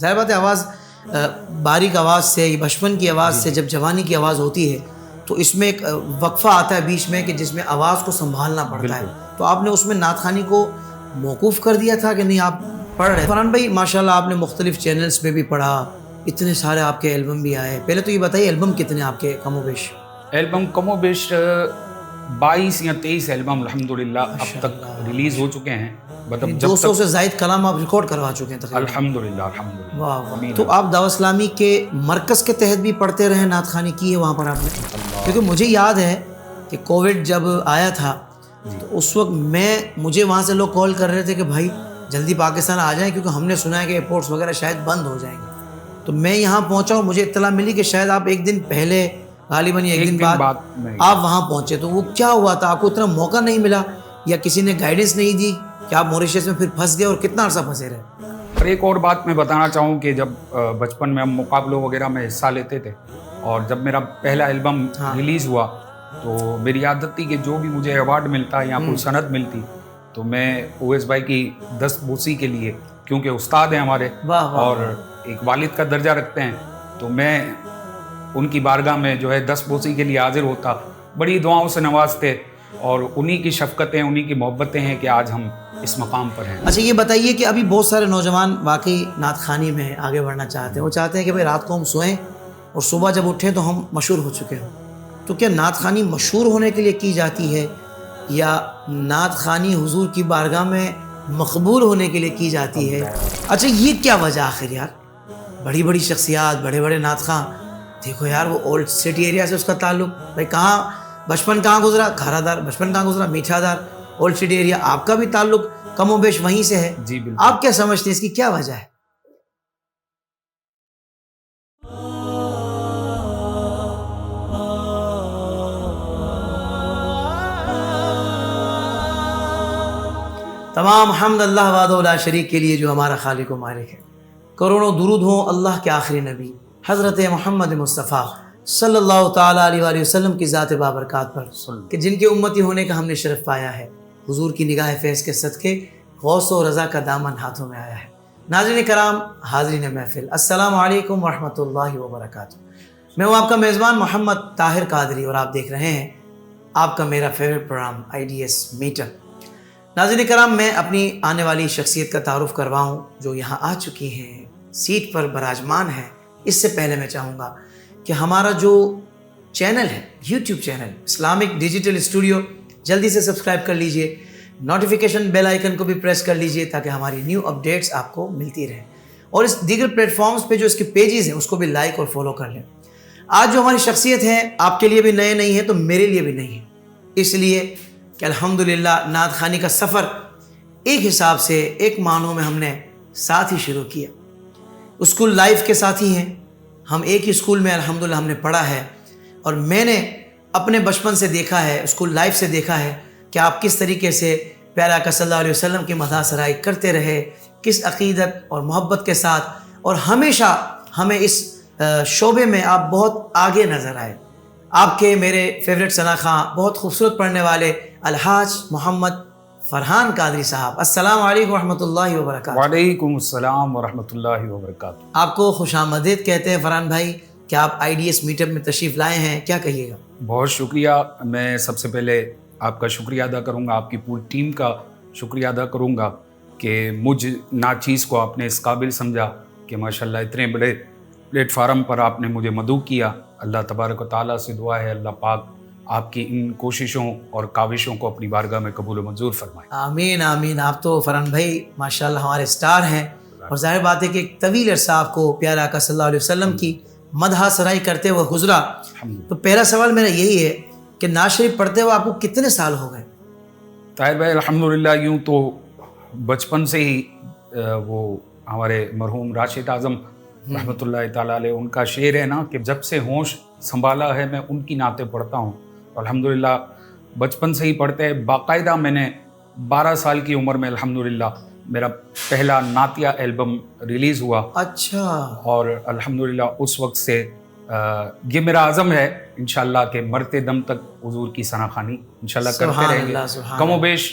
ظاہر بات ہے آواز باریک آواز سے، بچپن کی آواز سے جب جوانی کی آواز ہوتی ہے تو اس میں ایک وقفہ آتا ہے بیچ میں کہ جس میں آواز کو سنبھالنا پڑتا ہے. تو آپ نے اس میں نعت خوانی کو موقوف کر دیا تھا کہ نہیں آپ پڑھ رہے؟ فرحان بھائی ماشاءاللہ آپ نے مختلف چینلز پہ بھی پڑھا، اتنے سارے آپ کے البم بھی آئے. پہلے تو یہ بتائیے البم کتنے آپ کے کم و بیش؟ البم کم و بیش 22 یا 23 البم الحمدللہ اب تک ریلیز ہو چکے ہیں. مطلب 200 سے زائد کلام آپ ریکارڈ کروا چکے ہیں تقریباً. الحمدللہ. واہ واہ. تو آپ دعوت اسلامی کے مرکز کے تحت بھی پڑھتے رہے، نعت خوانی کی ہے وہاں پر آپ نے؟ کیونکہ مجھے یاد ہے کہ کووڈ جب آیا تھا تو اس وقت مجھے وہاں سے لوگ کال کر رہے تھے کہ بھائی جلدی پاکستان آ جائیں کیونکہ ہم نے سنا ہے کہ ایئرپورٹس وغیرہ شاید بند ہو جائیں گے. تو میں یہاں پہنچا اور مجھے اطلاع ملی کہ شاید آپ ایک دن پہلے غالباً ایک دن بعد آپ وہاں پہنچے. تو وہ کیا ہوا تھا؟ آپ کو اتنا موقع نہیں ملا یا کسی نے گائیڈنس نہیں دی کہ آپ موریشس میں پھر پھنس گئے، اور کتنا عرصہ پھنسے رہے؟ اور ایک اور بات میں بتانا چاہوں کہ جب بچپن میں ہم مقابلوں وغیرہ میں حصہ لیتے تھے اور جب میرا پہلا البم ریلیز ہوا تو میری عادت تھی کہ جو بھی مجھے ایوارڈ ملتا یا کوئی سند ملتی تو میں اویس بھائی کی دست بوسی کے لیے، کیونکہ استاد ہیں ہمارے اور ایک والد کا درجہ رکھتے ہیں، تو میں ان کی بارگاہ میں جو ہے دست بوسی کے لیے حاضر ہوتا. بڑی دعاؤں سے نوازتے اور انہی کی شفقتیں، انہی کی محبتیں ہیں کہ آج ہم اس مقام پر ہیں. اچھا یہ بتائیے کہ ابھی بہت سارے نوجوان واقعی نعت خوانی میں آگے بڑھنا چاہتے ہیں، وہ چاہتے ہیں کہ بھائی رات کو ہم سوئیں اور صبح جب اٹھیں تو ہم مشہور ہو چکے ہوں. تو کیا نعت خوانی مشہور ہونے کے لیے کی جاتی ہے یا نعت خوانی حضور کی بارگاہ میں مقبول ہونے کے لیے کی جاتی ہے؟ اچھا یہ کیا وجہ آخر یار؟ بڑی بڑی شخصیات، بڑے بڑے نعت خواں، دیکھو یار وہ اولڈ سٹی ایریا سے اس کا تعلق، بھائی کہاں بچپن کہاں گزرا؟ کھارا دار بچپن کہاں گزرا؟ میٹھا دار اولڈ سٹی ایریا. آپ کا بھی تعلق کم و بیش وہیں سے ہے. جی بالکل. آپ کیا سمجھتے ہیں اس کی کیا وجہ ہے؟ تمام حمد اللہ وحدہ لا شریک کے لیے جو ہمارا خالق و مالک ہے. کروڑوں درود ہوں اللہ کے آخری نبی حضرت محمد مصطفیٰ صلی اللہ تعالیٰ علیہ وآلہ وسلم کی ذات بابرکات پر کہ جن کے امتی ہونے کا ہم نے شرف پایا ہے. حضور کی نگاہ فیض کے صدقے غوث و رضا کا دامن ہاتھوں میں آیا ہے. ناظرین کرام، حاضرین محفل، السلام علیکم ورحمۃ اللہ وبرکاتہ. میں ہوں آپ کا میزبان محمد طاہر قادری اور آپ دیکھ رہے ہیں آپ کا میرا favourite programme IDS meet up. ناظرین کرام، میں اپنی آنے والی شخصیت کا تعارف کرواؤں جو یہاں آ چکی ہیں، سیٹ پر براجمان ہے. اس سے پہلے میں چاہوں گا کہ ہمارا جو چینل ہے، YouTube channel Islamic digital studio, جلدی سے سبسکرائب کر لیجئے، نوٹیفیکیشن بیل آئیکن کو بھی پریس کر لیجئے تاکہ ہماری نیو اپڈیٹس آپ کو ملتی رہیں. اور اس دیگر پلیٹ فارمز پہ جو اس کے پیجز ہیں اس کو بھی لائک اور فالو کر لیں. آج جو ہماری شخصیت ہے آپ کے لیے بھی نئے نہیں ہے تو میرے لیے بھی نہیں ہے، اس لیے کہ الحمدللہ نعت خوانی کا سفر ایک حساب سے ایک معنوں میں ہم نے ساتھ ہی شروع کیا. اسکول لائف کے ساتھی ہیں ہم، ایک ہی اسکول میں الحمدللہ ہم نے پڑھا ہے اور میں نے اپنے بچپن سے دیکھا ہے، اسکول لائف سے دیکھا ہے کہ آپ کس طریقے سے پیارے آقا صلی اللہ علیہ وسلم کی مدح سرائی کرتے رہے، کس عقیدت اور محبت کے ساتھ، اور ہمیشہ ہمیں اس شعبے میں آپ بہت آگے نظر آئے. آپ کے میرے فیوریٹ ثنا خواں، بہت خوبصورت پڑھنے والے الحاج محمد فرحان قادری صاحب، السلام علیکم ورحمۃ اللہ وبرکاتہ. وعلیکم السلام ورحمۃ اللہ وبرکاتہ. آپ کو خوش آمدید کہتے ہیں فرحان بھائی کہ آپ IDS میٹ اپ میں تشریف لائے ہیں، کیا کہیے گا؟ بہت شکریہ. میں سب سے پہلے آپ کا شکریہ ادا کروں گا، آپ کی پوری ٹیم کا شکریہ ادا کروں گا کہ مجھ ناچیز کو آپ نے اس قابل سمجھا کہ ماشاءاللہ اتنے بڑے پلیٹ فارم پر آپ نے مجھے مدعو کیا. اللہ تبارک و تعالیٰ سے دعا ہے اللہ پاک آپ کی ان کوششوں اور کاوشوں کو اپنی بارگاہ میں قبول و منظور فرمائے. آمین آمین. آپ تو فرحان بھائی ماشاءاللہ ہمارے سٹار ہیں، اور ظاہر بات ہے کہ ایک طویل عرصہ آپ کو پیارے آقا صلی اللہ علیہ وسلم کی مدح سرائی کرتے ہوئے گزرا. تو پہلا سوال میرا یہی ہے کہ نعت شریف پڑھتے ہوئے آپ کو کتنے سال ہو گئے؟ طاہر بھائی الحمدللہ یوں تو بچپن سے ہی وہ ہمارے مرحوم راشد اعظم رحمۃ اللہ تعالیٰ علیہ، ان کا شعر ہے نا کہ جب سے ہوش سنبھالا ہے میں ان کی نعتیں پڑھتا ہوں. الحمدللہ بچپن سے ہی پڑھتے ہیں. باقاعدہ میں نے 12 سال کی عمر میں الحمدللہ میرا پہلا نعتیہ البم ریلیز ہوا. اچھا. اور الحمدللہ اس وقت سے یہ میرا عزم ہے انشاءاللہ کہ مرتے دم تک حضور کی ثنا خوانی انشاءاللہ کرتے رہیں گے. کم و بیش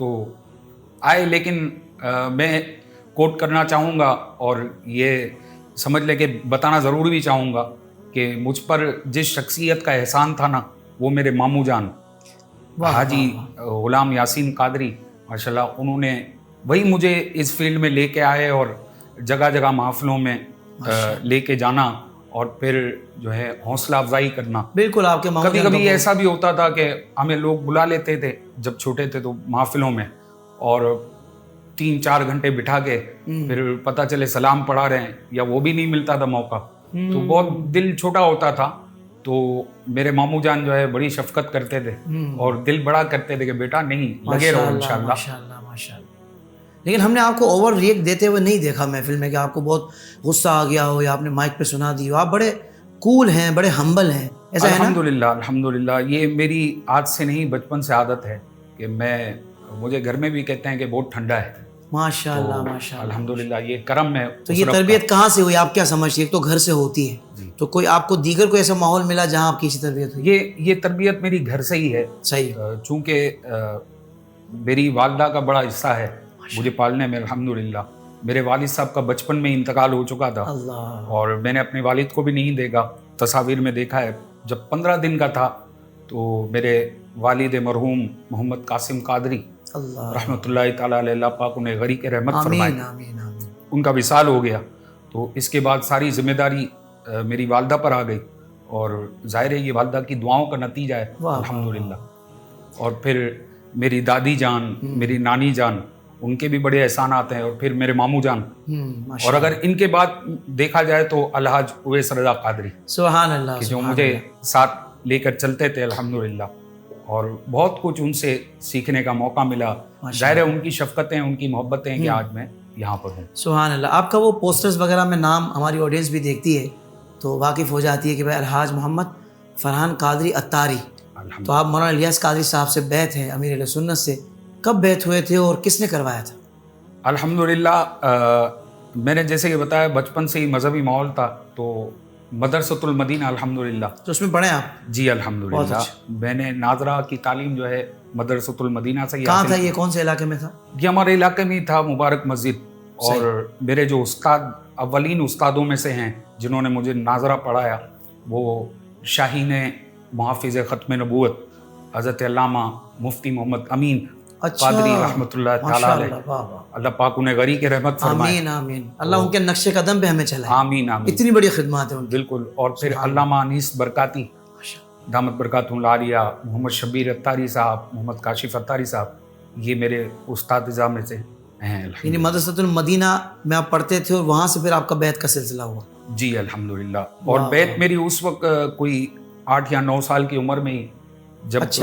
تو آئے، لیکن میں کوٹ کرنا چاہوں گا اور یہ سمجھ لے کہ بتانا ضرور بھی چاہوں گا کہ مجھ پر جس شخصیت کا احسان تھا نا، وہ میرے ماموں جان حاجی غلام یاسین قادری ماشاءاللہ، انہوں نے وہی مجھے اس فیلڈ میں لے کے آئے اور جگہ جگہ محفلوں میں لے کے جانا اور پھر جو ہے حوصلہ افزائی کرنا. بالکل آپ کے کبھی کبھی ایسا بھی ہوتا تھا کہ ہمیں لوگ بلا لیتے تھے جب چھوٹے تھے تو محفلوں میں، اور 3-4 گھنٹے بٹھا کے پھر پتہ چلے سلام پڑھا رہے ہیں یا وہ بھی نہیں ملتا تھا موقع، تو بہت دل چھوٹا ہوتا تھا. تو میرے ماموں جان جو ہے بڑی شفقت کرتے تھے اور دل بڑا کرتے تھے کہ بیٹا نہیں، لگے رہو انشاءاللہ. ماشاءاللہ ماشاءاللہ. لیکن ہم نے آپ کو اوور ریئیکٹ دیتے ہوئے نہیں دیکھا محفل میں کہ آپ کو بہت غصہ آ گیا ہو یا آپ نے مائک پہ سنا دی ہو. آپ بڑے کول ہیں، بڑے ہمبل ہیں، ایسا ہے نا؟ الحمدللہ یہ میری آج سے نہیں، بچپن سے عادت ہے کہ مجھے گھر میں بھی کہتے ہیں کہ بہت ٹھنڈا ہے. ماشاءاللہ ماشاءاللہ. الحمدللہ یہ کرم ہے. تو یہ تربیت کہاں سے ہوئی؟ آپ کیا سمجھتے ہیں؟ ایک تو گھر سے ہوتی ہے، تو کوئی آپ کو دیگر کوئی ایسا ماحول ملا جہاں آپ کی اسی تربیت ہوئی؟ یہ تربیت میری گھر سے ہی ہے. صحیح. چونکہ میری والدہ کا بڑا حصہ ہے مجھے پالنے میں الحمدللہ. میرے والد صاحب کا بچپن میں انتقال ہو چکا تھا اور میں نے اپنے والد کو بھی نہیں دیکھا، تصاویر میں دیکھا ہے. جب 15 دن کا تھا تو میرے والد مرحوم محمد قاسم قادری رحمۃ اللہ تعالیٰ علیہ، اللہ پاک انہیں غریق رحمت فرمائے، ان کا وصال ہو گیا. تو اس کے بعد ساری ذمہ داری میری والدہ پر آ گئی اور ظاہر ہے یہ والدہ کی دعاؤں کا نتیجہ ہے الحمدللہ. اور پھر میری دادی جان، میری نانی جان، ان کے بھی بڑے احسانات ہیں، اور پھر میرے ماموں جان، اور اگر ان کے بعد دیکھا جائے تو الحاج اویس رضا قادری، سبحان اللہ، کہ جو مجھے ساتھ لے کر چلتے تھے الحمدللہ، اور بہت کچھ ان سے سیکھنے کا موقع ملا. ظاہر ہے ان کی شفقتیں، ان کی محبتیں کہ آج میں یہاں پر ہوں. سبحان اللہ. آپ کا وہ پوسٹرز وغیرہ میں نام ہماری آڈینس بھی دیکھتی ہے تو واقف ہو جاتی ہے کہ بھائی الحاج محمد فرحان قادری اتاری. تو آپ مولانا الیاس قادری صاحب سے بیعت ہیں امیر اہل سنت سے، کب بیعت ہوئے تھے اور کس نے کروایا تھا؟ الحمدللہ میں نے جیسے کہ بتایا بچپن سے ہی مذہبی ماحول تھا، تو مدرسۃ المدینہ الحمدللہ، تو اس میں پڑھے آپ؟ جی الحمدللہ. میں نے ناظرہ کی تعلیم جو ہے مدرسۃ المدینہ سے. کہاں تھا یہ؟ کون سے علاقے میں تھا؟ یہ ہمارے علاقے میں ہی تھا، مبارک مسجد. اور میرے جو استاد اولین استادوں میں سے ہیں جنہوں نے مجھے ناظرہ پڑھایا، وہ شاہین محافظ ختم نبوت حضرت علامہ مفتی محمد امین قادری رحمۃ اللہ تعالیٰ علیہ، اللہ پاک انہیں غریق رحمت فرمائے. آمین آمین. اللہ ان کے نقش قدم پہ ہمیں چلائے. آمین آمین. اتنی بڑی خدمات ہیں ان کی. بالکل. اور پھر علامہ انیس برکاتی دامت برکاتہ العالیہ، محمد شبیر اتاری صاحب، محمد کاشف اتاری صاحب، یہ میرے اساتذہ میں سے ہیں. یعنی مدرسۃ المدینہ میں آپ پڑھتے تھے اور وہاں سے پھر آپ کا بیعت کا سلسلہ ہوا؟ جی الحمدللہ. اور بیعت میری اس وقت کوئی 8 یا 9 سال کی عمر میں ہی، جب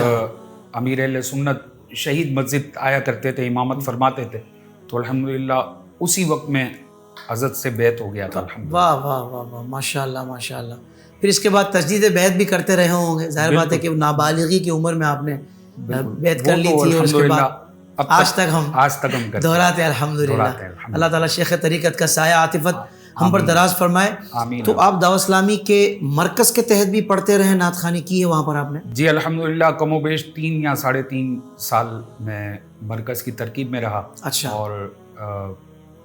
امیر اہل سنت شہید مسجد آیا کرتے تھے، امامت فرماتے تھے، تو الحمدللہ اسی وقت میں حضرت سے بیعت ہو گیا تھا. واہ واہ واہ واہ، ماشاء اللہ ماشاء اللہ. پھر اس کے بعد تجدید بیعت بھی کرتے رہے ہوں گے، ظاہر بات ہے کہ نابالغی کی عمر میں آپ نے بیعت کر لی تھی، اور اس کے بعد آج تک ہم دہراتے ہیں الحمدللہ. اللہ تعالیٰ شیخ طریقت کا سایہ عاطفت ہم پر دراز فرمائے. تو آپ دعوت اسلامی کے مرکز کے تحت بھی پڑھتے رہے، نعت خوانی کی ہے وہاں پر آپ نے؟ جی الحمدللہ. کم و بیش 3 یا 3.5 سال میں مرکز کی ترکیب میں رہا. اچھا. اور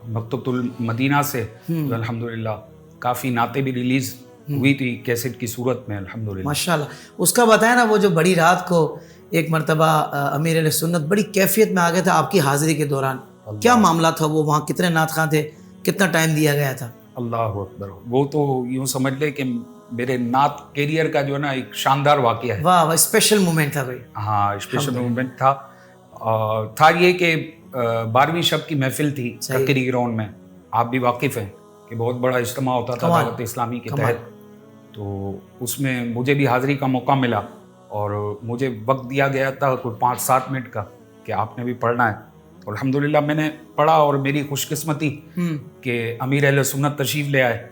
مکتبۃ المدینہ سے الحمدللہ کافی نعتیں بھی ریلیز ہوئی تھی کیسٹ کی صورت میں الحمدللہ. ماشاءاللہ. اس کا بتائیں نا، وہ جو بڑی رات کو ایک مرتبہ امیر اہل سنت بڑی کیفیت میں آ گیا تھا آپ کی حاضری کے دوران، کیا معاملہ تھا وہ؟ وہاں کتنے نعت خواں تھے؟ کتنا ٹائم دیا گیا تھا؟ اللہ اکبر. وہ تو یوں سمجھ لے کہ میرے نعت کیریئر کا جو ہے نا ایک شاندار واقعہ ہے. واہ واہ، اسپیشل مومنٹ تھا بھائی. ہاں اسپیشل مومنٹ تھا. تھا یہ کہ 12ویں شب کی محفل تھی ککری گراؤنڈ میں، آپ بھی واقف ہیں کہ بہت بڑا اجتماع ہوتا تھا دعوت اسلامی کے تحت. تو اس میں مجھے بھی حاضری کا موقع ملا اور مجھے وقت دیا گیا تھا کوئی 5-7 منٹ کا کہ آپ نے بھی پڑھنا ہے. الحمدللہ میں نے پڑھا اور میری خوش قسمتی کہ امیر اہل سنت تشریف لے آئے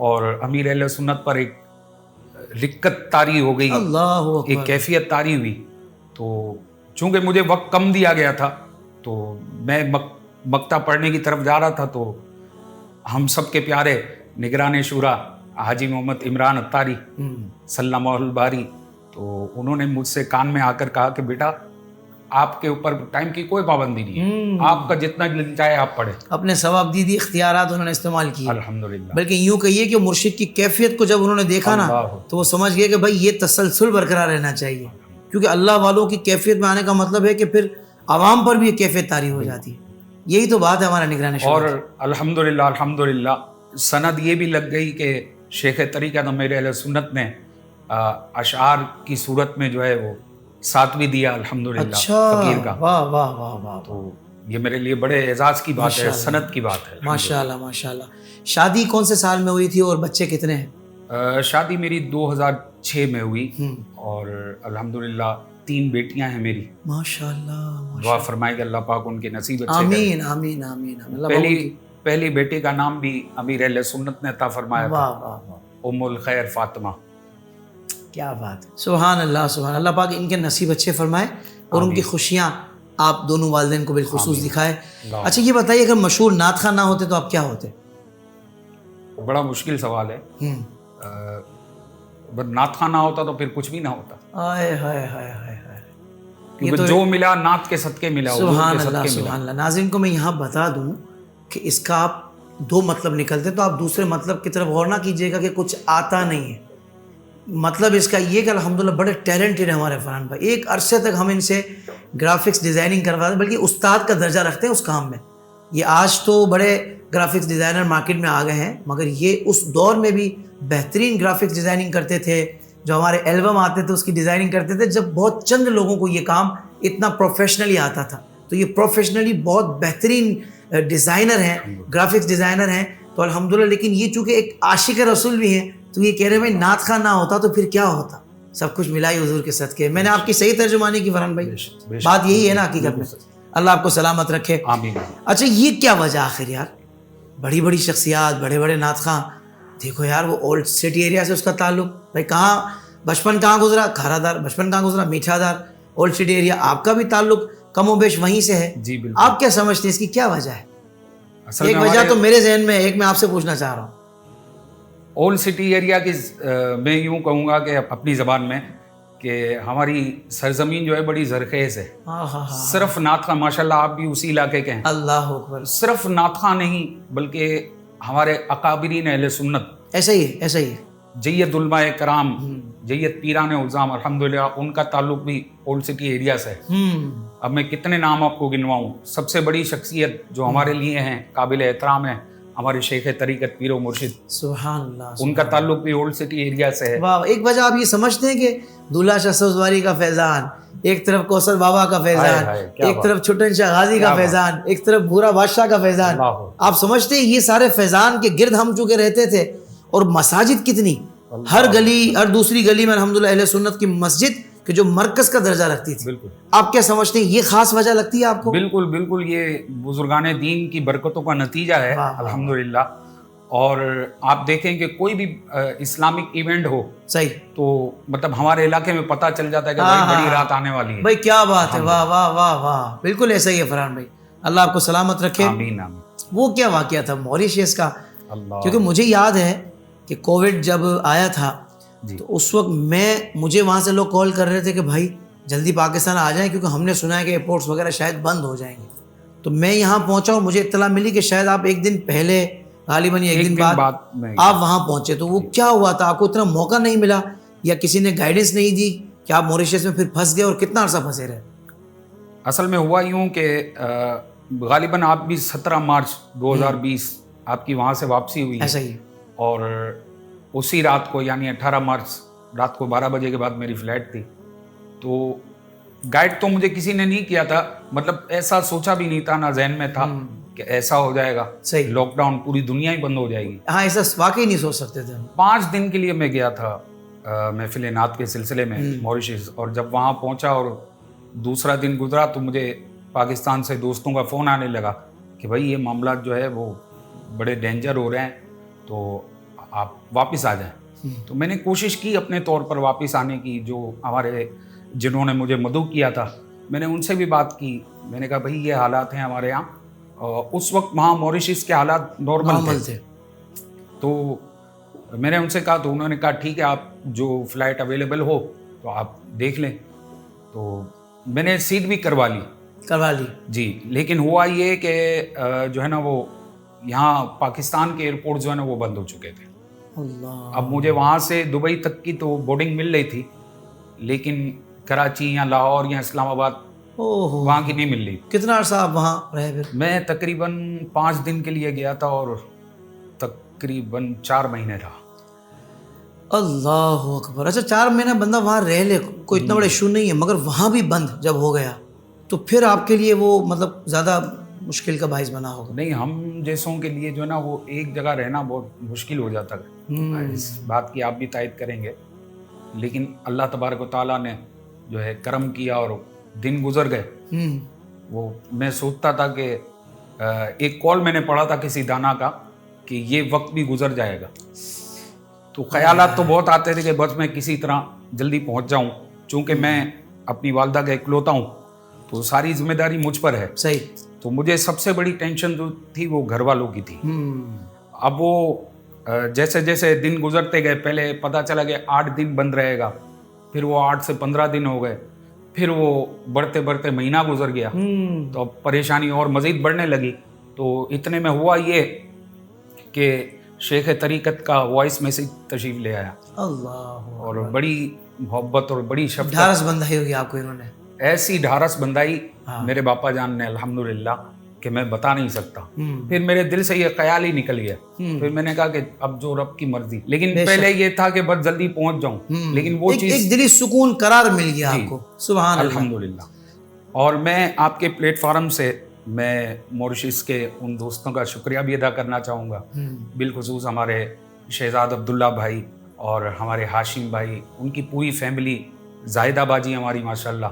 اور امیر اہل سنت پر ایک رکت طاری ہو گئی، ایک کیفیت طاری ہوئی. تو چونکہ مجھے وقت کم دیا گیا تھا تو میں مقطع پڑھنے کی طرف جا رہا تھا، تو ہم سب کے پیارے نگران شورا حاجی محمد عمران اتاری سلمہ الباری، تو انہوں نے مجھ سے کان میں آ کر کہا کہ بیٹا آپ کے اوپر ٹائم کی کوئی پابندی نہیں ہے، آپ کا جتنا دل چاہے آپ پڑھیں. اپنے ثواب دیدی اختیارات انہوں نے استعمال کیے. الحمدللہ. بلکہ یوں کہیے کہ مرشد کی کیفیت کو جب انہوں نے دیکھا نا تو وہ سمجھ گئے کہ بھائی یہ تسلسل برقرار رہنا چاہیے، کیونکہ اللہ والوں کی کیفیت میں آنے کا مطلب ہے کہ پھر عوام پر بھی یہ کیفیت طاری ہو جاتی ہے. یہی تو بات ہے ہمارا نگران شورا. اور الحمدللہ سند یہ بھی لگ گئی کہ شیخ طریقت امیر اہل سنت نے اشعار کی صورت میں جو ہے وہ ساتھ بھی دیا الحمدللہ فقیر کا. واہ واہ واہ واہ. تو یہ میرے لیے بڑے اعزاز کی بات ہے، سند کی بات ہے. ماشاءاللہ ماشاءاللہ. شادی کون سے سال میں ہوئی تھی اور بچے کتنے ہیں؟ شادی میری 2006 میں ہوئی اور الحمدللہ 3 بیٹیاں ہیں میری. ماشاءاللہ. دعا فرمائے کہ اللہ پاک ان کے نصیب اچھے کرے. آمین آمین آمین. پہلی بیٹی کا نام بھی امیر اہل سنت نے عطا فرمایا تھا، واہ واہ واہ. ام الخیر فاطمہ. کیا بات ہے. سبحان اللہ سبحان اللہ. پاک ان کے نصیب اچھے فرمائے اور ان کی خوشیاں آپ دونوں والدین کو بالخصوص دکھائے. اچھا یہ بتائیے اگر مشہور نعت خواں نہ ہوتے تو آپ کیا ہوتے؟ بڑا مشکل سوال ہے. نعت خواں نہ ہوتا تو پھر کچھ بھی نہ ہوتا. ہائے ہائے ہائے ہائے. کیونکہ جو ملا نعت کے صدقے ملا. سبحان اللہ سبحان اللہ. ناظرین کو میں یہاں بتا دوں کہ اس کا آپ 2 مطلب نکلتے تو آپ دوسرے مطلب کی طرف غور نہ کیجیے گا کہ کچھ آتا نہیں ہے. مطلب اس کا یہ کہ الحمدللہ بڑے ٹیلنٹڈ ہیں ہمارے فرحان بھائی. ایک عرصے تک ہم ان سے گرافکس ڈیزائننگ کرواتے بلکہ استاد کا درجہ رکھتے ہیں اس کام میں. یہ آج تو بڑے گرافکس ڈیزائنر مارکیٹ میں آ گئے ہیں مگر یہ اس دور میں بھی بہترین گرافکس ڈیزائننگ کرتے تھے. جو ہمارے البم آتے تھے اس کی ڈیزائننگ کرتے تھے جب بہت چند لوگوں کو یہ کام اتنا پروفیشنلی آتا تھا. تو یہ پروفیشنلی بہت بہترین ڈیزائنر ہیں، گرافکس ڈیزائنر ہیں. تو الحمدللہ لیکن یہ چونکہ ایک عاشق رسول بھی ہیں تو یہ کہہ رہے ہیں بھائی نعت خواں نہ ہوتا تو پھر کیا ہوتا. سب کچھ ملا ہی حضور کے صدقے. میں نے آپ کی صحیح ترجمانی کی فرحان بھائی. بات یہی ہے نا حقیقت میں. اللہ آپ کو سلامت رکھے. آمین. اچھا یہ کیا وجہ آخر یار؟ بڑی بڑی شخصیات، بڑے بڑے نعت خواں، دیکھو یار وہ اولڈ سٹی ایریا سے اس کا تعلق. بھائی کہاں بچپن کہاں گزرا؟ کھارا دار. بچپن کہاں گزرا؟ میٹھا دار. Old city area. آپ کا بھی تعلق کم و بیش وہیں سے ہے. جی بالکل. آپ کیا سمجھتے ہیں اس کی کیا وجہ ہے؟ ایک وجہ تو میرے ذہن میں ایک میں آپ سے پوچھنا چاہ رہا ہوں. اولڈ سٹی ایریا کی میں یوں کہوں گا کہ اپنی زبان میں کہ ہماری سرزمین جو ہے بڑی زرخیز ہے. صرف نعت خواں ماشاءاللہ آپ بھی اسی علاقے کے ہیں. اللہ اکبر. صرف نعت خواں نہیں بلکہ ہمارے اکابرین اہل سنت ایسا ہی ہے ایسا ہی ہے. جید علماء کرام، جید پیران عظام الحمدللہ ان کا تعلق بھی اولڈ سٹی ایریا سے ہے. اب میں کتنے نام آپ کو گنواؤں. سب سے بڑی شخصیت جو ہمارے لیے ہیں قابل احترام ہے ہمارے شیخ طریقت پیر و مرشد. سبحان اللہ. ان کا تعلق بھی اولڈ سٹی ایریا سے ہے. واہ. ایک وجہ آپ یہ سمجھتے ہیں کہ دلہا شاہ سبزواری کا فیضان، ایک طرف کوثر بابا کا فیضان، ایک طرف چھٹن شاہ غازی کا فیضان، ایک طرف بھورا بادشاہ کا فیضان. آپ سمجھتے ہیں یہ سارے فیضان کے گرد ہم چونکہ رہتے تھے. اور مساجد کتنی، ہر گلی ہر دوسری گلی میں الحمدللہ اہل سنت کی مسجد کہ جو مرکز کا درجہ رکھتی تھی. بالکل. آپ کیا سمجھتے ہیں یہ خاص وجہ لگتی ہے آپ کو؟ بالکل بالکل. یہ بزرگان دین کی برکتوں کا نتیجہ ہے الحمدللہ. اور آپ دیکھیں کہ کوئی بھی اسلامک ایونٹ ہو صحیح تو مطلب ہمارے علاقے میں پتہ چل جاتا ہے کہ بڑی رات آنے والی ہے. بھائی کیا بات ہے. واہ واہ واہ واہ. بالکل ایسا ہی ہے فرحان بھائی. اللہ آپ کو سلامت رکھے. آمین آمین. وہ کیا واقعہ تھا موریشیس کا؟ اللہ. کیونکہ مجھے یاد ہے کہ کووڈ جب آیا تھا تو اس وقت مجھے وہاں سے لوگ کال کر رہے تھے کہ بھائی جلدی پاکستان آ جائیں کیونکہ ہم نے سنا ہے کہ ایئرپورٹس وغیرہ شاید بند ہو جائیں گے. تو میں یہاں پہنچا اور مجھے اطلاع ملی کہ شاید آپ ایک دن پہلے غالباً ایک دن بعد آپ وہاں پہنچے. تو وہ کیا ہوا تھا؟ آپ کو اتنا موقع نہیں ملا یا کسی نے گائیڈنس نہیں دی کہ آپ موریشیس میں پھر پھنس گئے اور کتنا عرصہ پھنسے رہے؟ اصل میں ہوا یوں کہ غالباً آپ بھی 17 مارچ 2020 آپ کی وہاں سے واپسی ہوئی. ایسا ہی. اور اسی رات کو یعنی 18 مارچ رات کو 12 بجے کے بعد میری فلائٹ تھی. تو گائیڈ تو مجھے کسی نے نہیں کیا تھا. مطلب ایسا سوچا بھی نہیں تھا، نہ ذہن میں تھا کہ ایسا ہو جائے گا. صحیح. لاک ڈاؤن پوری دنیا ہی بند ہو جائے گی. ہاں ایسا واقعی نہیں سوچ سکتے تھے. 5 دن کے لیے میں گیا تھا محفل نعت کے سلسلے میں موریشیس. اور جب وہاں پہنچا اور دوسرا دن گزرا تو مجھے پاکستان سے دوستوں کا فون آنے لگا کہ بھائی یہ معاملات جو ہے وہ بڑے ڈینجر ہو رہے ہیں تو آپ واپس آ جائیں. تو میں نے کوشش کی اپنے طور پر واپس آنے کی. جو ہمارے جنہوں نے مجھے مدعو کیا تھا میں نے ان سے بھی بات کی. میں نے کہا بھائی یہ حالات ہیں ہمارے یہاں. اس وقت وہاں موریشیس کے حالات نارمل تھے. تو میں نے ان سے کہا تو انہوں نے کہا ٹھیک ہے آپ جو فلائٹ اویلیبل ہو تو آپ دیکھ لیں. تو میں نے سیٹ بھی کروا لی جی، لیکن ہوا یہ کہ جو ہے نا وہ یہاں پاکستان کے ایئرپورٹ جو ہے نا وہ بند ہو چکے تھے. اللہ. اب مجھے وہاں سے دبئی تک کی تو بورڈنگ مل رہی تھی، لیکن کراچی یا لاہور یا اسلام آباد وہاں کی نہیں مل رہی. کتنا عرصہ آپ وہاں رہے پھر؟ میں تقریباً 5 دن کے لیے گیا تھا اور تقریباً 4 مہینے رہا. اللہ اکبر. اچھا 4 مہینہ بندہ وہاں رہ لے کوئی اتنا بڑا ایشو نہیں ہے، مگر وہاں بھی بند جب ہو گیا تو پھر آپ کے لیے وہ مطلب زیادہ مشکل کا باعث بنا ہوگا. نہیں، ہم جیسوں کے لیے جو ہے نا وہ ایک جگہ رہنا بہت مشکل ہو جاتا ہے. اس بات کی آپ بھی تائید کریں گے، لیکن اللہ تبارک و تعالیٰ نے جو ہے کرم کیا اور دن گزر گئے. وہ میں سوچتا تھا کہ ایک کال میں نے پڑھا تھا کسی دانا کا کہ یہ وقت بھی گزر جائے گا، تو خیالات تو بہت آتے تھے کہ بس میں کسی طرح جلدی پہنچ جاؤں. چونکہ میں اپنی والدہ کا اکلوتا ہوں تو ساری ذمہ داری مجھ پر ہے. صحیح. تو مجھے سب سے بڑی ٹینشن جو تھی وہ گھر والوں کی تھی. اب وہ جیسے جیسے دن گزرتے گئے، پہلے پتہ چلا کہ 8 دن بند رہے گا، پھر وہ 8 سے 15 دن ہو گئے، پھر وہ بڑھتے بڑھتے مہینہ گزر گیا، تو اب پریشانی اور مزید بڑھنے لگی. تو اتنے میں ہوا یہ کہ شیخ طریقت کا وائس میسیج تشریف لے آیا. اللہ. اور بڑی محبت اور بڑی شفقت، ڈھارس بندھائی ہوگی آپ کو انہوں نے. ایسی ڈھارس بندائی میرے باپا جان نے الحمدللہ کہ میں بتا نہیں سکتا. پھر میرے دل سے یہ خیال ہی نکل گیا. پھر میں نے کہا کہ اب جو رب کی مرضی. لیکن پہلے یہ تھا کہ بس جلدی پہنچ جاؤں، لیکن وہ چیز ایک دلی سکون قرار مل گیا آپ کو. سبحان اللہ. الحمدللہ. اور میں آپ کے پلیٹ فارم سے میں موریشس کے ان دوستوں کا شکریہ بھی ادا کرنا چاہوں گا، بالخصوص ہمارے شہزاد عبداللہ بھائی اور ہمارے ہاشم بھائی، ان کی پوری فیملی، زاہدہ باجی ہماری ماشاءاللہ،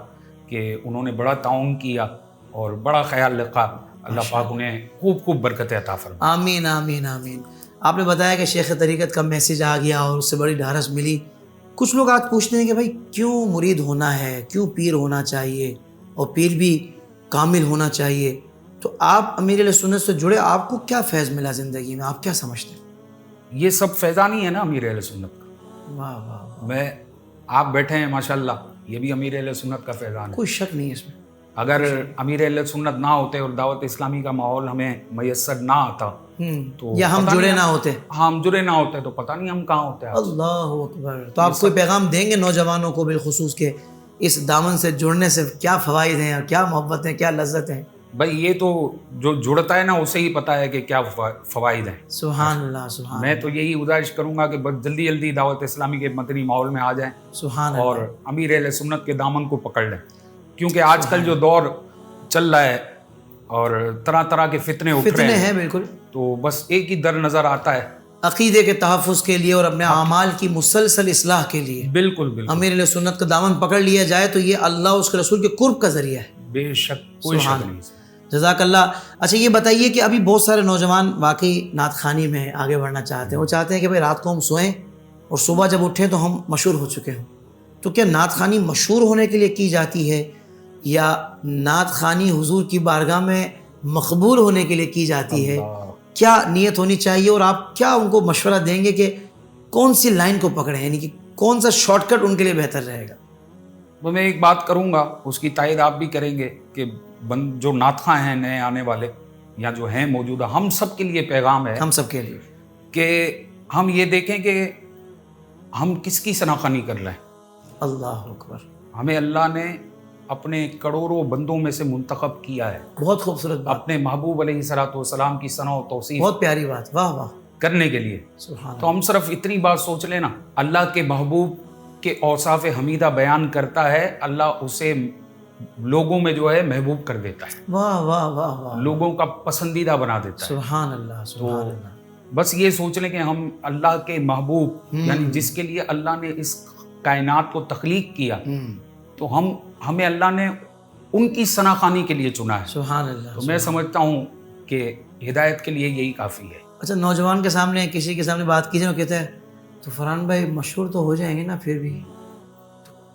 کہ انہوں نے بڑا تعاون کیا اور بڑا خیال رکھا. اللہ پاک انہیں خوب خوب برکت عطا فرمائے. آمین آمین آمین. آپ نے بتایا کہ شیخ طریقت کا میسیج آ گیا اور اس سے بڑی ڈھارس ملی. کچھ لوگ آج پوچھتے ہیں کہ بھائی کیوں مرید ہونا ہے، کیوں پیر ہونا چاہیے، اور پیر بھی کامل ہونا چاہیے. تو آپ امیر اہل سنت سے جڑے، آپ کو کیا فیض ملا زندگی میں، آپ کیا سمجھتے ہیں؟ یہ سب فیضان ہی ہے نا امیر اہل سنت کا. واہ واہ. میں آپ بیٹھے ہیں ماشاءاللہ، یہ بھی امیر اہل سنت کا فیضان ہے. کوئی شک نہیں ہے اس میں. اگر امیر اہل سنت نہ ہوتے اور دعوت اسلامی کا ماحول ہمیں میسر نہ آتا تو یا ہم جڑے نہ ہوتے، ہم جڑے نہ ہوتے تو پتہ نہیں ہم کہاں ہوتے. اللہ اکبر. تو آپ کوئی پیغام دیں گے نوجوانوں کو بالخصوص کہ اس دامن سے جڑنے سے کیا فوائد ہیں اور کیا محبت ہیں، کیا لذت ہیں؟ بھائی یہ تو جو جڑتا ہے نا اسے ہی پتہ ہے کہ کیا فوائد ہیں. سبحان اللہ. سبحان. میں تو یہی گزارش کروں گا کہ بس جلدی جلدی دعوت اسلامی کے مدنی ماحول میں آ جائیں. سبحان. اور امیر اہل سنت کے دامن کو پکڑ لیں، کیونکہ آج کل جو دور چل رہا ہے اور طرح طرح کے فتنے اٹھ رہے ہیں، بالکل، تو بس ایک ہی در نظر آتا ہے عقیدے کے تحفظ کے لیے اور اپنے اعمال کی مسلسل اصلاح کے لیے. بالکل بالکل. امیر اہل سنت کا دامن پکڑ لیا جائے تو یہ اللہ اس کے رسول کے قرب کا ذریعہ ہے. بے شک، کوئی شک نہیں. جزاک اللہ. اچھا یہ بتائیے کہ ابھی بہت سارے نوجوان واقعی نعت خوانی میں آگے بڑھنا چاہتے ہیں. وہ چاہتے ہیں کہ بھائی رات کو ہم سوئیں اور صبح جب اٹھیں تو ہم مشہور ہو چکے ہوں. تو کیا نعت خوانی مشہور ہونے کے لیے کی جاتی ہے یا نعت خوانی حضور کی بارگاہ میں مقبول ہونے کے لیے کی جاتی ہے؟ کیا نیت ہونی چاہیے اور آپ کیا ان کو مشورہ دیں گے کہ کون سی لائن کو پکڑیں، یعنی کہ کون سا شارٹ کٹ ان کے لیے بہتر رہے گا؟ تو میں ایک بات کروں گا، اس کی تائید آپ بھی کریں گے کہ جو نعت خواں ہیں نئے آنے والے یا جو ہیں موجودہ، ہم سب کے لیے پیغام ہے، ہم سب کے لیے، کہ ہم یہ دیکھیں کہ ہم کس کی شناخوانی کر رہے ہیں. اللہ اکبر. ہمیں اللہ نے اپنے کروڑوں بندوں میں سے منتخب کیا ہے. بہت خوبصورت بات. اپنے محبوب علیہ الصلوۃ والسلام کی ثنا و توصیف بہت پیاری بات. واہ واہ. کرنے کے لیے. تو ہم صرف اتنی بات سوچ لینا، اللہ کے محبوب کے اوصاف حمیدہ بیان کرتا ہے، اللہ اسے لوگوں میں جو ہے محبوب کر دیتا ہے. واہ واہ واہ واہ. لوگوں کا پسندیدہ بنا دیتا ہے. سبحان اللہ. سبحان اللہ. بس یہ سوچ لیں کہ ہم اللہ کے محبوب، یعنی جس کے لیے اللہ نے اس کائنات کو تخلیق کیا، تو ہمیں اللہ نے ان کی شناخوانی کے لیے چنا ہے. سبحان اللہ. تو میں سمجھتا ہوں کہ ہدایت کے لیے یہی کافی ہے. اچھا نوجوان کے سامنے، کسی کے سامنے بات کیجیے، وہ کہتے ہیں تو فرحان بھائی مشہور تو ہو جائیں گے نا پھر بھی،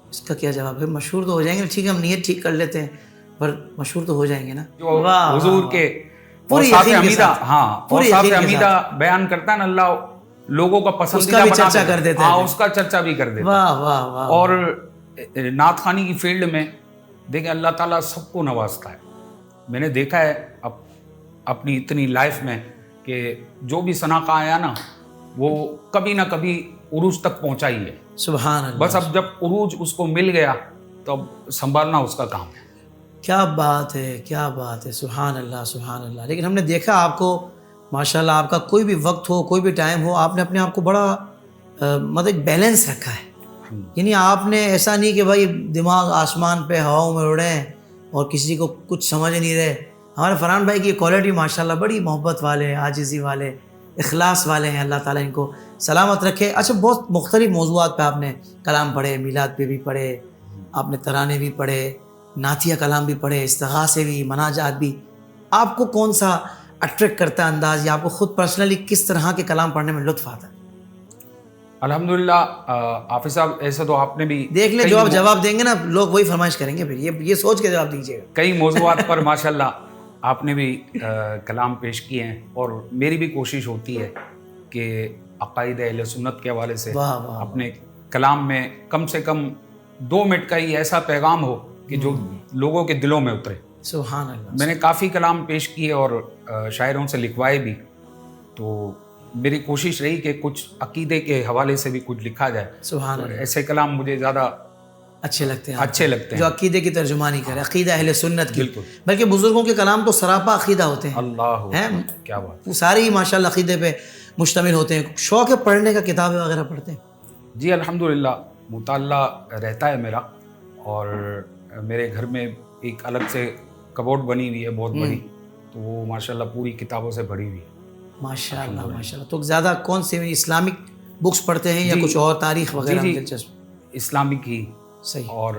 اس کا کیا جواب ہے؟ مشہور تو ہو جائیں گے، ٹھیک ہے ہم نیت ٹھیک کر لیتے ہیں، پر مشہور تو ہو جائیں گے نا. جو حضور کے اوصاف حمیدہ، ہاں اوصاف حمیدہ بیان کرتا ہے نا اللہ، لوگوں کا پسندیدہ بنا چرچا کر دیتے ہیں. ہاں اس کا چرچا بھی کر دیتا ہے. واہ واہ واہ. اور نعت خوانی کی فیلڈ میں دیکھیں اللہ تعالیٰ سب کو نوازتا ہے. میں نے دیکھا ہے اپنی اتنی لائف میں کہ جو بھی شناخت آیا نا وہ کبھی نہ کبھی عروج تک پہنچا ہی ہے. سبحان اللہ. بس اب جب عروج اس کو مل گیا تو اب سنبھالنا اس کا کام ہے. کیا بات ہے، کیا بات ہے، سبحان اللہ سبحان اللہ. لیکن ہم نے دیکھا آپ کو ماشاءاللہ، آپ کا کوئی بھی وقت ہو، کوئی بھی ٹائم ہو، آپ نے اپنے آپ کو بڑا مطلب ایک بیلنس رکھا ہے. یعنی آپ نے ایسا نہیں کہ بھائی دماغ آسمان پہ ہواؤں میں اڑیں اور کسی کو کچھ سمجھ نہیں رہے. ہمارے فرحان بھائی کی کوالٹی ماشاءاللہ بڑی محبت والے، عاجزی والے، اخلاص والے ہیں. اللہ تعالیٰ ان کو سلامت رکھے. اچھا، بہت مختلف موضوعات پہ آپ نے کلام پڑھے، میلاد پہ بھی پڑھے، آپ نے ترانے بھی پڑھے، نعتیہ کلام بھی پڑھے، استغاثے بھی، مناجات بھی. آپ کو کون سا اٹریکٹ کرتا ہے انداز، یا آپ کو خود پرسنلی کس طرح کے کلام پڑھنے میں لطف آتا ہے؟ الحمدللہ حافظ صاحب، ایسے تو آپ نے بھی دیکھ لیں، جو آپ جواب دیں گے نا لوگ وہی فرمائش کریں گے، پھر یہ سوچ کے جواب دیجیے گا. کئی موضوعات پر ماشاءاللہ آپ نے بھی کلام پیش کیے ہیں، اور میری بھی کوشش ہوتی ہے کہ عقائد اہل سنت کے حوالے سے اپنے کلام میں کم سے کم 2 منٹ کا ہی ایسا پیغام ہو کہ جو لوگوں کے دلوں میں اترے. سبحان اللہ. میں نے کافی کلام پیش کیے اور شاعروں سے لکھوائے بھی، تو میری کوشش رہی کہ کچھ عقیدے کے حوالے سے بھی کچھ لکھا جائے. سبحان اللہ. ایسے کلام مجھے زیادہ اچھے لگتے ہیں جو عقیدے کی ترجمانی کرے، عقیدہ اہل سنت کی. بالکل. بلکہ بزرگوں کے کلام تو سراپا عقیدہ ہوتے ہیں. اللہ ہیں کیا بات. سارے ہی ماشاءاللہ عقیدے پہ مشتمل ہوتے ہیں. شوق ہے پڑھنے کا، کتابیں وغیرہ پڑھتے ہیں؟ جی الحمدللہ مطالعہ رہتا ہے میرا، اور میرے گھر میں ایک الگ سے کبورڈ بنی ہوئی ہے بہت بڑی، تو وہ ماشاءاللہ پوری کتابوں سے بھری ہوئی ہے. ماشاءاللہ ماشاءاللہ. تو زیادہ کون سے اسلامک بکس پڑھتے ہیں یا کچھ اور تاریخ وغیرہ میں دلچسپ؟ اسلامک ہی. صحیح. اور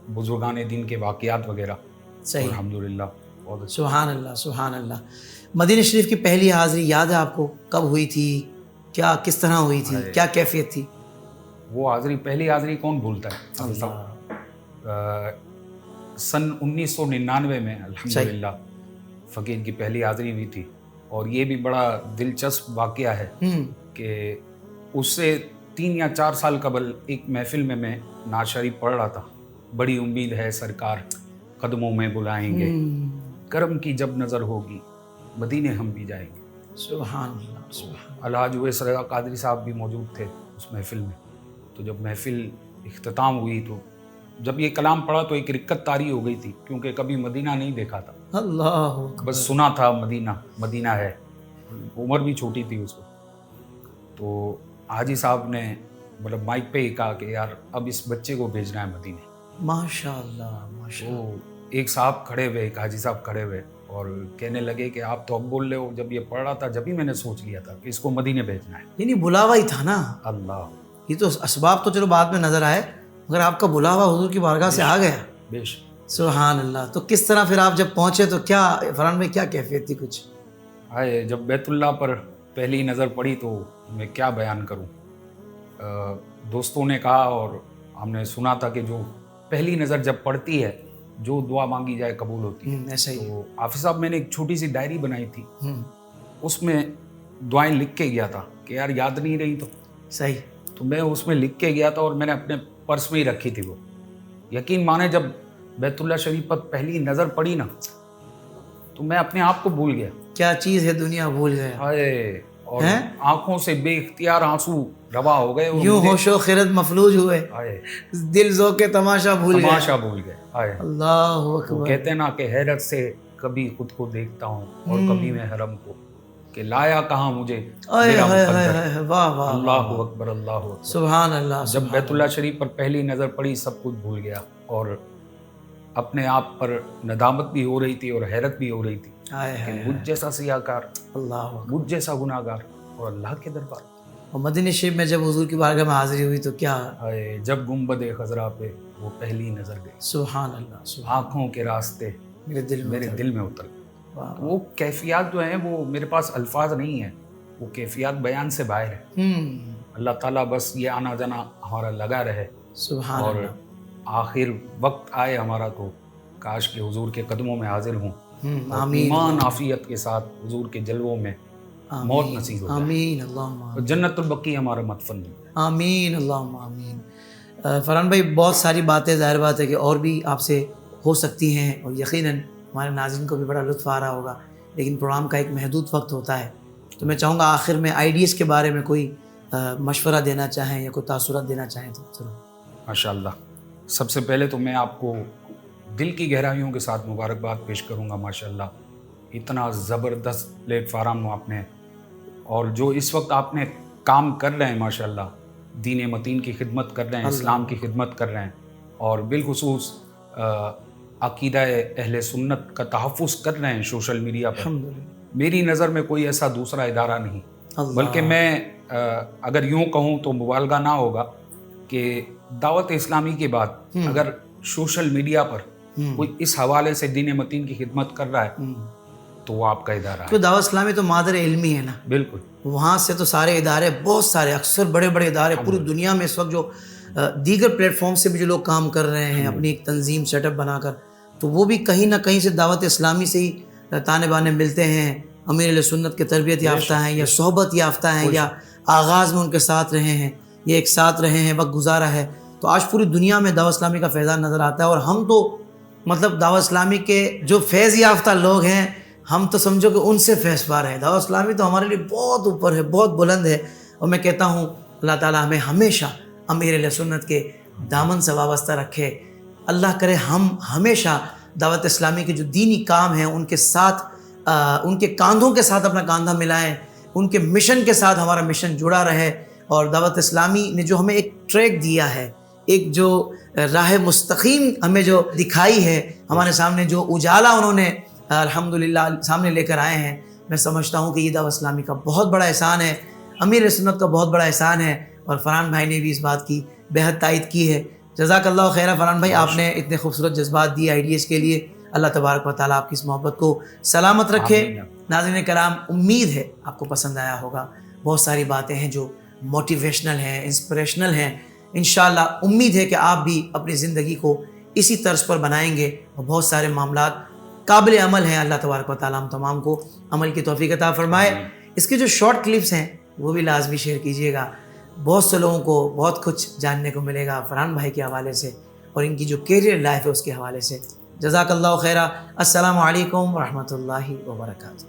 بزرگان دین کے واقعات وغیرہ. صحیح. الحمدللہ. سبحان اللہ سبحان اللہ. مدینہ شریف کی پہلی حاضری یاد ہے آپ کو؟ کب ہوئی تھی؟ کیا کس طرح ہوئی تھی؟ کیا کیفیت تھی؟ وہ حاضری، پہلی حاضری کون بھولتا ہے. سن 1999 میں الحمدللہ فقیر کی پہلی حاضری ہوئی تھی. اور یہ بھی بڑا دلچسپ واقعہ ہے کہ اس سے 3 یا 4 سال قبل ایک محفل میں نعت شریف پڑھ رہا تھا. بڑی امید ہے سرکار قدموں میں بلائیں گے، کرم کی جب نظر ہوگی مدینے ہم بھی جائیں گے. سبحان اللہ سبحان. الحاج اویس رضا قادری صاحب بھی موجود تھے اس محفل میں. تو جب محفل اختتام ہوئی تو جب یہ کلام پڑھا تو ایک رکت طاری ہو گئی تھی، کیونکہ کبھی مدینہ نہیں دیکھا تھا. اللہ بس سنا تھا مدینہ ہے. عمر بھی چھوٹی تھی اس وقت. تو حاجی صاحب نے مطلب مائک پہ ہی کہا کہ یار اب اس بچے کو بھیجنا ہے مدینے. ماشاءاللہ ماشاءاللہ. تو ایک صاحب کھڑے ہوئے، ایک حاجی صاحب کھڑے ہوئے اور کہنے لگے کہ آپ تو اب بول رہے ہو، جب یہ پڑھ رہا تھا جب ہی میں نے سوچ لیا تھا کہ اس کو مدینے بھیجنا ہے. یعنی بلاوا ہی تھا نا. اللہ. یہ تو اسباب تو چلو بعد میں نظر آئے، مگر آپ کا بلاوا حضور کی بارگاہ سے آ گیا. بیش. سبحان اللہ. تو کس طرح پھر آپ جب پہنچے تو کیا فرحان بھائی کیا کیفیت تھی؟ کچھ آئے جب بیت اللہ پر پہلی نظر پڑی تو میں کیا بیان کروں. دوستوں نے کہا اور ہم نے سنا تھا کہ جو پہلی نظر جب پڑتی ہے جو دعا مانگی جائے قبول ہوتی ہے. ایسا ہی. تو حافظ صاحب میں نے ایک چھوٹی سی ڈائری بنائی تھی، اس میں دعائیں لکھ کے گیا تھا کہ یار یاد نہیں رہی تو صحیح. تو میں اس میں لکھ کے گیا تھا اور میں نے اپنے پرس میں ہی رکھی تھی. وہ یقین مانے جب بیت اللہ شریف پر پہلی نظر پڑی نا تو میں اپنے آپ کو بھول گیا. کیا چیز ہے دنیا، بھول گیا. اور آنکھوں سے بے اختیار آنسو روا ہو گئے، یوں ہوش و خرد مفلوج ہوئے، دل ذوق تماشا بھول گئے. اللہ اکبر. کہتے نا کہ حیرت سے کبھی خود کو دیکھتا ہوں اور کبھی میں حرم کو، کہ لایا کہاں مجھے میرا مقدر. اللہ اکبر اللہ اکبر. سبحان اللہ. جب بیت اللہ شریف پر پہلی نظر پڑی سب کچھ بھول گیا، اور اپنے آپ پر ندامت بھی ہو رہی تھی اور حیرت بھی ہو رہی تھی کہ مجھ جیسا سیاہکار، مجھ جیسا گناہگار اور اللہ کے دربار. اور مدینہ شریف میں جب حضور کی بارگاہ میں حاضری ہوئی تو کیا؟ جب گنبد خضرا پہ وہ پہلی نظر گئی، سبحان اللہ. آنکھوں کے راستے میرے دل میں اتر. وہ کیفیات جو ہیں وہ میرے پاس الفاظ نہیں ہیں، وہ کیفیات بیان سے باہر ہے. اللہ تعالیٰ بس یہ آنا جانا ہمارا لگا رہے. سبحان اور اللہ. آخر وقت آئے ہمارا تو کاش کہ حضور کے قدموں میں حاضر ہوں، آمین. ایمان عافیت کے ساتھ حضور کے جلووں میں موت نصیب ہو جائے. آمین. اللہم جنت البقیع ہمارا مدفن. آمین. اللہم آمین. فرحان بھائی بہت ساری باتیں ظاہر بات ہے کہ اور بھی آپ سے ہو سکتی ہیں اور یقیناً ہمارے ناظرین کو بھی بڑا لطف آ رہا ہوگا، لیکن پروگرام کا ایک محدود وقت ہوتا ہے، تو میں چاہوں گا آخر میں آئیڈیز کے بارے میں کوئی مشورہ دینا چاہیں یا کوئی تاثرات دینا چاہیں تو ضرور۔ ماشاء اللہ، سب سے پہلے تو میں آپ کو دل کی گہرائیوں کے ساتھ مبارکباد پیش کروں گا۔ ماشاء اللہ اتنا زبردست پلیٹ فارم آپ نے، اور جو اس وقت آپ نے کام کر رہے ہیں ماشاء اللہ، دین متین کی خدمت کر رہے ہیں، اسلام کی خدمت کر رہے ہیں، اور بالخصوص عقیدہ اہل سنت کا تحفظ کر رہے ہیں سوشل میڈیا پر۔ میری نظر میں کوئی ایسا دوسرا ادارہ نہیں، بلکہ میں اگر یوں کہوں تو مبالغہ نہ ہوگا کہ دعوت اسلامی کے بعد اگر سوشل میڈیا پر کوئی اس حوالے سے دین متین کی خدمت کر رہا ہے تو وہ آپ کا ادارہ ہے۔ تو دعوت اسلامی تو مادر علمی ہے نا، بالکل، وہاں سے تو سارے ادارے، بہت سارے، اکثر بڑے بڑے ادارے پوری دنیا میں اس وقت جو دیگر پلیٹ فارم سے بھی جو لوگ کام کر رہے ہیں اپنی ایک تنظیم سیٹ اپ بنا کر، تو وہ بھی کہیں نہ کہیں سے دعوت اسلامی سے ہی تانے بانے ملتے ہیں، امیر علیہ سنت کے تربیت یافتہ ہیں یا صحبت یافتہ ہیں یا آغاز میں ان کے ساتھ رہے ہیں یا ایک ساتھ رہے ہیں، وقت گزارا ہے، تو آج پوری دنیا میں دعوت اسلامی کا فیضان نظر آتا ہے۔ اور ہم تو مطلب دعوت اسلامی کے جو فیض یافتہ لوگ ہیں، ہم تو سمجھو کہ ان سے فیض پا رہے ہیں۔ دعوت اسلامی تو ہمارے لیے بہت اوپر ہے، بہت بلند ہے، اور میں کہتا ہوں اللہ تعالیٰ ہمیں ہمیشہ امیر علیہ سنت کے دامن سے وابستہ رکھے۔ اللہ کرے ہم ہمیشہ دعوت اسلامی کے جو دینی کام ہیں ان کے ساتھ، ان کے کاندھوں کے ساتھ اپنا کاندھا ملائیں، ان کے مشن کے ساتھ ہمارا مشن جڑا رہے، اور دعوت اسلامی نے جو ہمیں ایک ٹریک دیا ہے، ایک جو راہ مستقیم ہمیں جو دکھائی ہے، ہمارے سامنے جو اجالا انہوں نے الحمدللہ سامنے لے کر آئے ہیں، میں سمجھتا ہوں کہ یہ دعوت اسلامی کا بہت بڑا احسان ہے، امیر سنت کا بہت بڑا احسان ہے، اور فرحان بھائی نے بھی اس بات کی بہت تائید کی ہے۔ جزاک اللہ خیر فرحان بھائی، آپ نے اتنے خوبصورت جذبات دیے آئیڈیز کے لیے، اللہ تبارک و تعالیٰ آپ کی اس محبت کو سلامت رکھے۔ ناظرین کرام، امید ہے آپ کو پسند آیا ہوگا، بہت ساری باتیں ہیں جو موٹیویشنل ہیں، انسپریشنل ہیں، انشاءاللہ امید ہے کہ آپ بھی اپنی زندگی کو اسی طرز پر بنائیں گے، اور بہت سارے معاملات قابل عمل ہیں۔ اللہ تبارک و تعالیٰ ہم تمام کو عمل کی توفیق عطا فرمائے۔ اس کے جو شارٹ کلپس ہیں وہ بھی لازمی شیئر کیجیے گا، بہت سے لوگوں کو بہت کچھ جاننے کو ملے گا فرحان بھائی کے حوالے سے اور ان کی جو کیریئر لائف ہے اس کے حوالے سے۔ جزاک اللہ خیرہ۔ السلام علیکم ورحمۃ اللہ وبرکاتہ۔